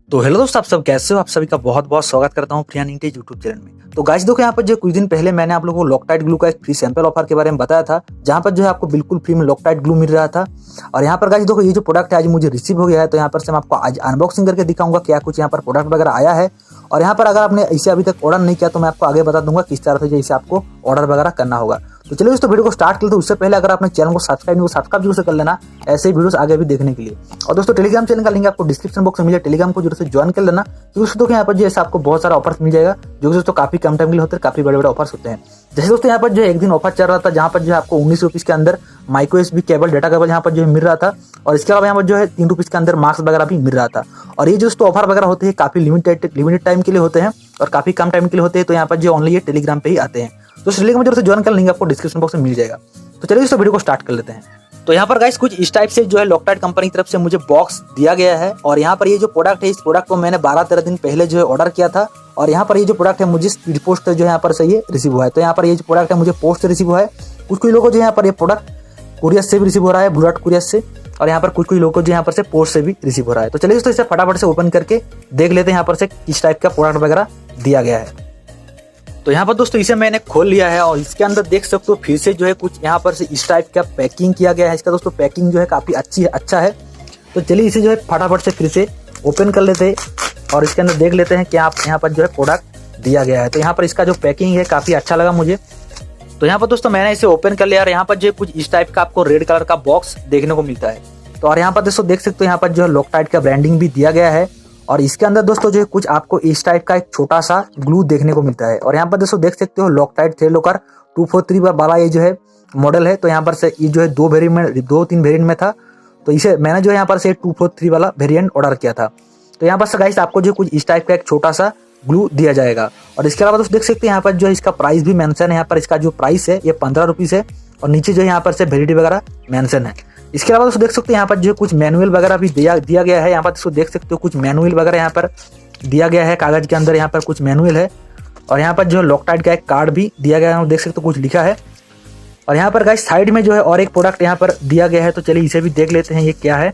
तो हेलो दोस्तों, आप सब कैसे हो। आप सभी का बहुत बहुत स्वागत करता हूं प्रिया नीटेज यूट्यूब चैनल में। तो गाइस देखो, यहाँ पर जो कुछ दिन पहले मैंने आप लोगों को लॉकटाइट ग्लू का एक फ्री सैंपल ऑफर के बारे में बताया था, जहां पर जो है आपको बिल्कुल फ्री में लॉकटाइट ग्लू मिल रहा था। और यहाँ पर गाइस देखो, ये जो प्रोडक्ट है आज मुझे रिसीव हो गया है, तो यहाँ पर से मैं आपको आज अनबॉक्सिंग करके दिखाऊंगा क्या कुछ यहाँ पर प्रोडक्ट वगैरह आया है। और यहाँ पर अगर आपने इसे अभी तक ऑर्डर नहीं किया तो मैं आपको आगे बता दूंगा किस तरह से इसे आपको ऑर्डर वगैरह करना होगा। तो चलिए दोस्तों वीडियो को स्टार्ट कर लेते हैं। उससे पहले अगर आपने चैनल को सब्सक्राइब नहीं सब्सक्राइब जरूर से कर लेना, ऐसे ही वीडियोस आगे भी देखने के लिए। और दोस्तों टेलीग्राम चैनल का लिंक आपको डिस्क्रिप्शन बॉक्स में मिले, टेलीग्राम को जरूर से ज्वाइन कर लेना, क्योंकि दोस्तों यहाँ पर जो है आपको बहुत सारा ऑफर्स मिल जाएगा, जो दोस्तों काफी कम टाइम के लिए होते हैं, काफी बड़े बड़े ऑफर्स होते हैं। जैसे दोस्तों यहाँ पर जो एक दिन ऑफर चल रहा था, जहाँ पर जो है आपको 19 रुपीज के अंदर micro SB cable data cable यहाँ पर जो है मिल रहा था। और इसके अलावा यहाँ पर जो है 3 रुपीज के अंदर मास्क वगैरह भी मिल रहा था। और ये जो दोस्तों ऑफर वगैरह होते हैं काफी लिमिटेड टाइम के लिए होते हैं और काफी कम टाइम के लिए होते हैं। तो यहाँ पर जो ऑनली ये टेलीग्राम पे ही आते हैं। तो इस लिंक में जरूर से ज्वाइन कर, लिंक आपको डिस्क्रिप्शन बॉक्स में मिल जाएगा। तो चलिए दोस्तों वीडियो को स्टार्ट कर लेते हैं। तो यहाँ पर गाइस कुछ इस टाइप से जो है लॉकटाइट कंपनी की तरफ से मुझे बॉक्स दिया गया है। और यहाँ पर ये जो प्रोडक्ट है, इस प्रोडक्ट को मैंने 12-13 दिन पहले जो है ऑर्डर किया था। और यहाँ पर ये जो प्रोडक्ट है मुझे स्पीड पोस्ट जो है यहाँ पर से ये रिसीव हुआ है। तो यहाँ पर ये जो प्रोडक्ट है मुझे पोस्ट से रिसीव हुआ है। कुछ लोगों को जो यहाँ पर ये प्रोडक्ट कुरियर से भी रिसीव हो रहा है, बुलेट कुरियर से। और यहाँ पर कुछ लोगों को जो यहाँ पर से पोस्ट से भी रिसीव हो रहा है। तो चलिए दोस्तों इसे फटाफट से ओपन करके देख लेते हैं यहाँ पर से किस टाइप का प्रोडक्ट वगैरह दिया गया है। तो यहाँ पर दोस्तों इसे मैंने खोल लिया है और इसके अंदर देख सकते हो फिर से जो है कुछ यहाँ पर से इस टाइप का पैकिंग किया गया है। इसका दोस्तों पैकिंग जो है काफी अच्छा है। तो चलिए इसे जो है फटाफट से फिर से ओपन कर लेते हैं और इसके अंदर देख लेते हैं कि आप यहाँ पर जो है प्रोडक्ट दिया गया है। तो यहाँ पर इसका जो पैकिंग है काफी अच्छा लगा मुझे। तो यहाँ पर दोस्तों मैंने इसे ओपन कर लिया और यहाँ पर जो कुछ इस टाइप का आपको रेड कलर का बॉक्स देखने को मिलता है। तो और यहाँ पर दोस्तों देख सकते हो यहाँ पर जो है लॉकटाइट का ब्रांडिंग भी दिया गया है। और इसके अंदर दोस्तों जो है कुछ आपको इस टाइप का एक छोटा सा ग्लू देखने को मिलता है। और यहाँ पर दोस्तों देख सकते हो लॉकटाइट थ्रेड लॉकर 243 वाला ये जो है मॉडल है। तो यहाँ पर से ये जो है 2-3 वेरिएंट में था। तो इसे मैंने जो है यहाँ पर से 243 वाला वेरिएंट ऑर्डर किया था। तो यहाँ पर से गाइस आपको जो कुछ इस टाइप का एक छोटा सा ग्लू दिया जाएगा। और इसके अलावा दोस्तों देख सकते हैं यहाँ पर जो है इसका प्राइस भी मेंशन है। यहाँ पर इसका जो प्राइस है ये 15 रुपीज है। और नीचे जो है यहाँ पर से वैलिडिटी वगैरह मेंशन है। इसके अलावा दोस्तों देख सकते हैं यहाँ पर जो कुछ मैनुअल वगैरह भी दिया गया है। यहाँ पर दोस्तों देख सकते हो कुछ मैनुअल वगैरह यहाँ पर दिया गया है, कागज के अंदर यहाँ पर कुछ मैनुअल है। और यहाँ पर जो है लॉकटाइट का एक कार्ड भी दिया गया है, देख सकते हो कुछ लिखा है। और यहाँ पर गाइस साइड में जो है और एक प्रोडक्ट यहाँ पर दिया गया है। तो चलिए इसे भी देख लेते हैं ये क्या है।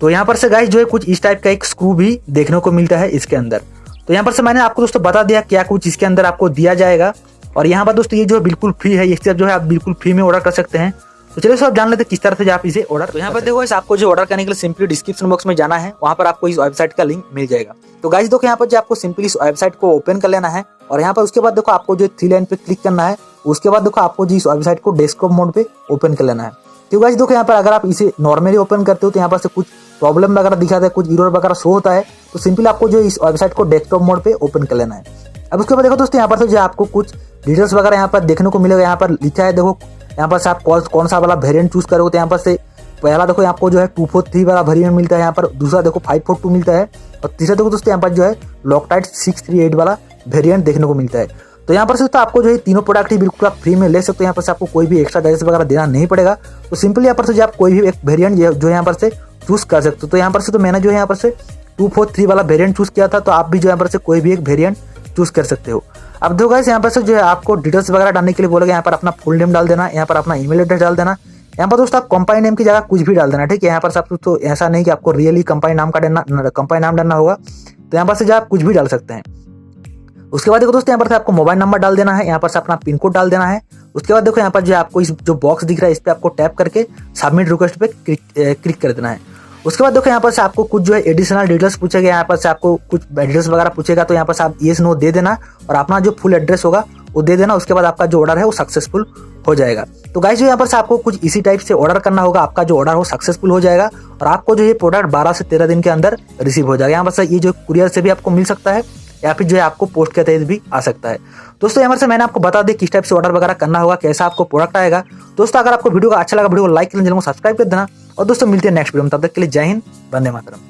तो यहाँ पर से गाइस जो है कुछ इस टाइप का एक स्क्रू भी देखने को मिलता है इसके अंदर। तो यहाँ पर से मैंने आपको दोस्तों बता दिया क्या कुछ इसके अंदर आपको दिया जाएगा। और यहाँ पर दोस्तों ये जो है बिल्कुल फ्री है, इससे जो है आप बिल्कुल फ्री में ऑर्डर कर सकते हैं। तो चलिए आप जान लेते हैं किस तरह से आप इसे ऑर्डर। तो यहाँ पर देखो आपको जो ऑर्डर करने के लिए सिंपली डिस्क्रिप्शन बॉक्स में जाना है, वहाँ पर आपको इस वेबसाइट का लिंक मिल जाएगा। तो गाइस देखो यहाँ पर जो आपको सिंपली इस वेबसाइट को ओपन कर लेना है। और यहाँ पर उसके बाद देखो आपको जो 3 लाइन पे क्लिक करना है। उसके बाद देखो आपको जो इस वेबसाइट को डेस्कटॉप मोड पे ओपन कर लेना है। तो गाइस देखो यहाँ पर अगर आप इसे नॉर्मली ओपन करते हो तो यहाँ पर से कुछ प्रॉब्लम वगैरह दिखाता है, कुछ एरर वगैरह शो होता है। तो सिंपली आपको जो इस वेबसाइट को डेस्कटॉप मोड पे ओपन कर लेना है। अब उसके बाद देखो दोस्तों यहाँ पर से जो आपको कुछ डिटेल्स वगैरह यहाँ पर देखने को मिलेगा। यहाँ पर लिखा है देखो यहाँ पर से आप कौन सा वाला वेरिएंट चूज करोगे। तो यहाँ पर से पहला देखो आपको जो है 243 वाला वेरिएंट मिलता है। यहाँ पर दूसरा देखो 542 मिलता है। और तीसरा देखो दोस्तों यहाँ पर जो है लॉकटाइट 638 वाला वेरिएंट देखने को मिलता है। तो यहाँ पर से दोस्तों आपको जो है तीनों प्रोडक्ट ही बिल्कुल आप फ्री में ले सकते हो। यहाँ पर से आपको कोई भी एक्स्ट्रा चार्जेस वगैरह देना नहीं पड़ेगा। तो सिंपली यहाँ पर से जो आप कोई भी एक वेरिएंट जो यहाँ पर से चूज कर सकते हो। तो यहाँ पर से तो मैंने जो है यहाँ पर से 243 वाला वेरिएंट चूज किया था। तो आप भी जो यहाँ पर से कोई भी एक वेरिएंट चूज कर सकते हो। अब देखो गाइस यहाँ पर से जो है आपको डिटेल्स वगैरह डालने के लिए बोलेगा। यहाँ पर अपना फुल नेम डाल देना, यहाँ पर अपना ईमेल एड्रेस डाल देना। यहाँ पर दोस्तों आप कंपनी नेम की जगह कुछ भी डाल देना, ठीक है। यहाँ पर सब तो ऐसा नहीं कि आपको रियली कंपनी नाम डालना होगा। तो यहाँ पर से जो आप कुछ भी डाल सकते हैं। उसके बाद देखो दोस्तों यहाँ पर से आपको मोबाइल नंबर डाल देना है। यहाँ पर से अपना पिन कोड डाल देना है। उसके बाद देखो यहाँ पर जो आपको इस जो बॉक्स दिख रहा है इस पर आपको टैप करके सबमिट रिक्वेस्ट पे क्लिक कर देना है। उसके बाद देखो यहाँ पर से आपको कुछ जो है एडिशनल डिटेल्स पूछेगा। यहाँ पर से आपको कुछ डिटेल्स वगैरह पूछेगा। तो यहाँ पर से आप येस नो दे देना और अपना जो फुल एड्रेस होगा वो दे देना। उसके बाद आपका जो ऑर्डर है वो सक्सेसफुल हो जाएगा। तो गाइस जो यहाँ पर से आपको कुछ इसी टाइप से ऑर्डर करना होगा, आपका जो ऑर्डर हो सक्सेसफुल हो जाएगा। और आपको जो ये प्रोडक्ट 12 से 13 दिन के अंदर रिसीव हो जाएगा। यहाँ पर से ये जो कुरियर से भी आपको मिल सकता है या फिर जो है आपको पोस्ट के तहत भी आ सकता है। दोस्तों यहाँ पर से मैंने आपको बता दिया किस टाइप से ऑर्डर वगैरह करना होगा, कैसा आपको प्रोडक्ट आएगा। दोस्तों अगर आपको वीडियो का अच्छा लगा वीडियो को लाइक कर चैनल को सब्सक्राइब कर देना। और दोस्तों मिलते हैं नेक्स्ट वीडियो में, तब तक के लिए जय हिंद, वंदे मातरम।